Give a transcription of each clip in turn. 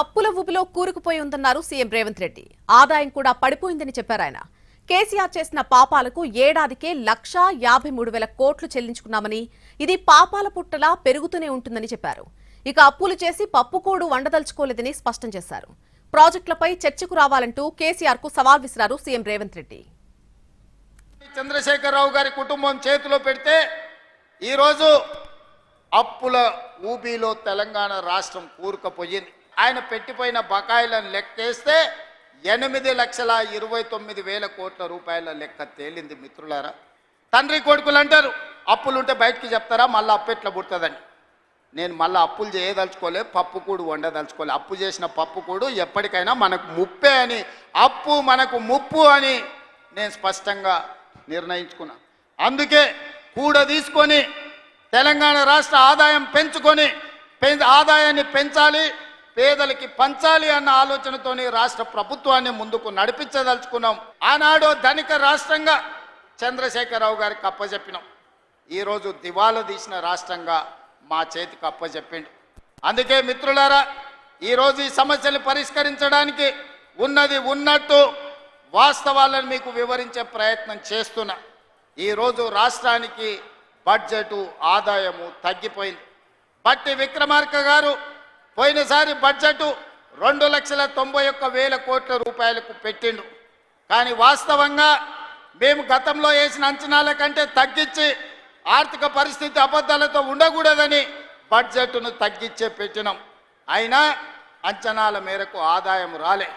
అప్పుల ఊబిలో కూరుకుపోయి ఉందన్నారు సీఎం రేవంత్ రెడ్డి. ఆదాయం కూడా పడిపోయిందని చెప్పారు ఆయన. కేసీఆర్ చేసిన పాపాలకు ఏడాదికే 1,53,000 కోట్లు చెల్లించుకున్నామని, ఇది పాపాల పుట్టలా పెరుగుతూనే ఉంటుందని చెప్పారు. ఇక అప్పులు చేసి పప్పుకోడు వండదలుచుకోలేదని స్పష్టం చేశారు. ప్రాజెక్టులపై చర్చకు రావాలంటూ కేసీఆర్ కు సవాల్ విసిరారు సీఎం రేవంత్ రెడ్డి. చంద్రశేఖరరావు గారి కుటుంబం చేతిలో పెడితే ఈరోజు అప్పుల ఊబిలో తెలంగాణ రాష్ట్రం కూరుకుపోయింది. ఆయన పెట్టిపోయిన బకాయిలను లెక్కేస్తే 8,29,000 కోట్ల రూపాయల లెక్క తేలింది. మిత్రులారా, తండ్రి కొడుకులు అంటారు అప్పులుంటే బయటికి చెప్తారా, మళ్ళీ అప్పు ఎట్లా పుడుతుందని. నేను మళ్ళీ అప్పులు చేయదలుచుకోలే, పప్పుకూడు వండదలుచుకోలే. అప్పు చేసిన పప్పుకూడు ఎప్పటికైనా మనకు ముప్పే అని, అప్పు మనకు ముప్పు అని నేను స్పష్టంగా నిర్ణయించుకున్నా. అందుకే కూడ తీసుకొని తెలంగాణ రాష్ట్ర ఆదాయం పెంచుకొని ఆదాయాన్ని పెంచాలి, పేదలకి పంచాలి అన్న ఆలోచనతోని రాష్ట్ర ప్రభుత్వాన్ని ముందుకు నడిపించదలుచుకున్నాం. ఆనాడు ధనిక రాష్ట్రంగా చంద్రశేఖరరావు గారికి అప్పచెప్పినాం. ఈరోజు దివాలా తీసిన రాష్ట్రంగా మా చేతికి అప్పచెప్పిండు. అందుకే మిత్రులారా, ఈరోజు ఈ సమస్యలు పరిష్కరించడానికి ఉన్నది ఉన్నట్టు వాస్తవాలను మీకు వివరించే ప్రయత్నం చేస్తున్నా. ఈరోజు రాష్ట్రానికి బడ్జెటు ఆదాయము తగ్గిపోయింది. బట్టి విక్రమార్క గారు పోయినసారి బడ్జెటు 2,91,000 కోట్ల రూపాయలకు పెట్టిండు. కానీ వాస్తవంగా మేము గతంలో వేసిన అంచనాల కంటే తగ్గించి, ఆర్థిక పరిస్థితి అబద్ధాలతో ఉండకూడదని బడ్జెట్ను తగ్గించే పెట్టినాం. అయినా అంచనాల మేరకు ఆదాయం రాలే.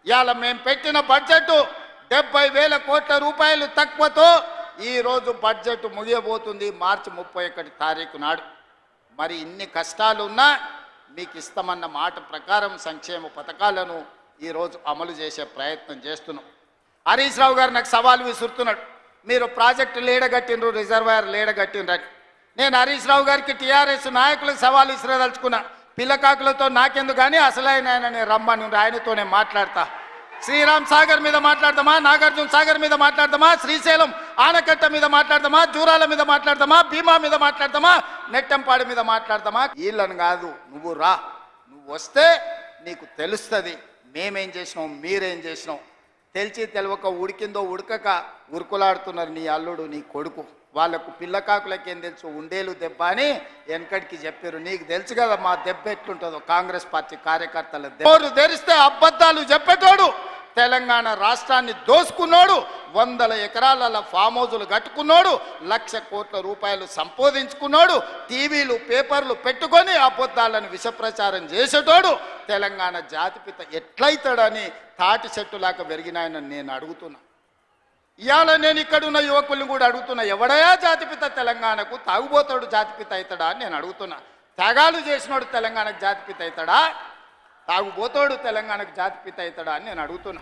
ఇవాళ మేము పెట్టిన బడ్జెట్ 70,000 కోట్ల రూపాయలు తక్కువతో ఈరోజు బడ్జెట్ ముగియబోతుంది మార్చి 31 తారీఖు నాడు. మరి ఇన్ని కష్టాలున్నా మీకు ఇస్తామన్న మాట ప్రకారం సంక్షేమ పథకాలను ఈరోజు అమలు చేసే ప్రయత్నం చేస్తున్నాం. హరీష్ రావు గారు నాకు సవాల్ విసురుతున్నాడు, మీరు ప్రాజెక్టు లేడగట్టినరు, రిజర్వాయర్ లేడగట్టినరని. నేను హరీష్ రావు గారికి టీఆర్ఎస్ నాయకులకు సవాల్ విసిరదలుచుకున్నా. పిల్లకాకులతో నాకెందుకు కానీ అసలైన ఆయనని రమ్మని ఆయనతోనే మాట్లాడతా. శ్రీరామ్ సాగర్ మీద మాట్లాడదామా, నాగార్జున సాగర్ మీద మాట్లాడదామా, శ్రీశైలం ఆనకట్ట మీద మాట్లాడదామా, జూరాల మీద మాట్లాడదామా, భీమా మీద మాట్లాడదామా, నెట్టంపాడి మీద మాట్లాడదామా? వీళ్ళని కాదు, నువ్వు రా, నువ్వు వస్తే నీకు తెలుస్తుంది మేమేం చేసినాం, మీరేం చేసినాం. తెలిసి తెలవక ఉడికిందో ఉడకక ఉరుకులాడుతున్నారు నీ అల్లుడు నీ కొడుకు. వాళ్ళకు పిల్లకాకులకి ఏం తెలుసు, ఉండేలు దెబ్బ అని వెనకడికి చెప్పారు. నీకు తెలుసు కదా మా దెబ్బ ఎట్లుంటుందో. కాంగ్రెస్ పార్టీ కార్యకర్తల దెబ్బ తెరిస్తే అబద్ధాలు చెప్పేటోడు, తెలంగాణ రాష్ట్రాన్ని దోసుకున్నాడు, 100 ఎకరాల ఫామ్ హౌజులు కట్టుకున్నాడు, 1,00,000 కోట్ల రూపాయలు సంపాదించుకున్నాడు, టీవీలు పేపర్లు పెట్టుకొని అబద్ధాలను విషప్రచారం చేసేటోడు తెలంగాణ జాతిపిత ఎట్లయితాడని తాటి చెట్టులాగా పెరిగినాయని నేను అడుగుతున్నా. ఇవాళ నేను ఇక్కడున్న యువకుల్ని కూడా అడుగుతున్నా, ఎవడయా జాతిపిత తెలంగాణకు? తాగుబోతాడు జాతిపిత అవుతాడా అని నేను అడుగుతున్నా. త్యాగాలు చేసినోడు తెలంగాణకు జాతిపిత అవుతాడా? తాగుబోతాడు తెలంగాణకు జాతిపిత అవుతాడా అని నేను అడుగుతున్నా.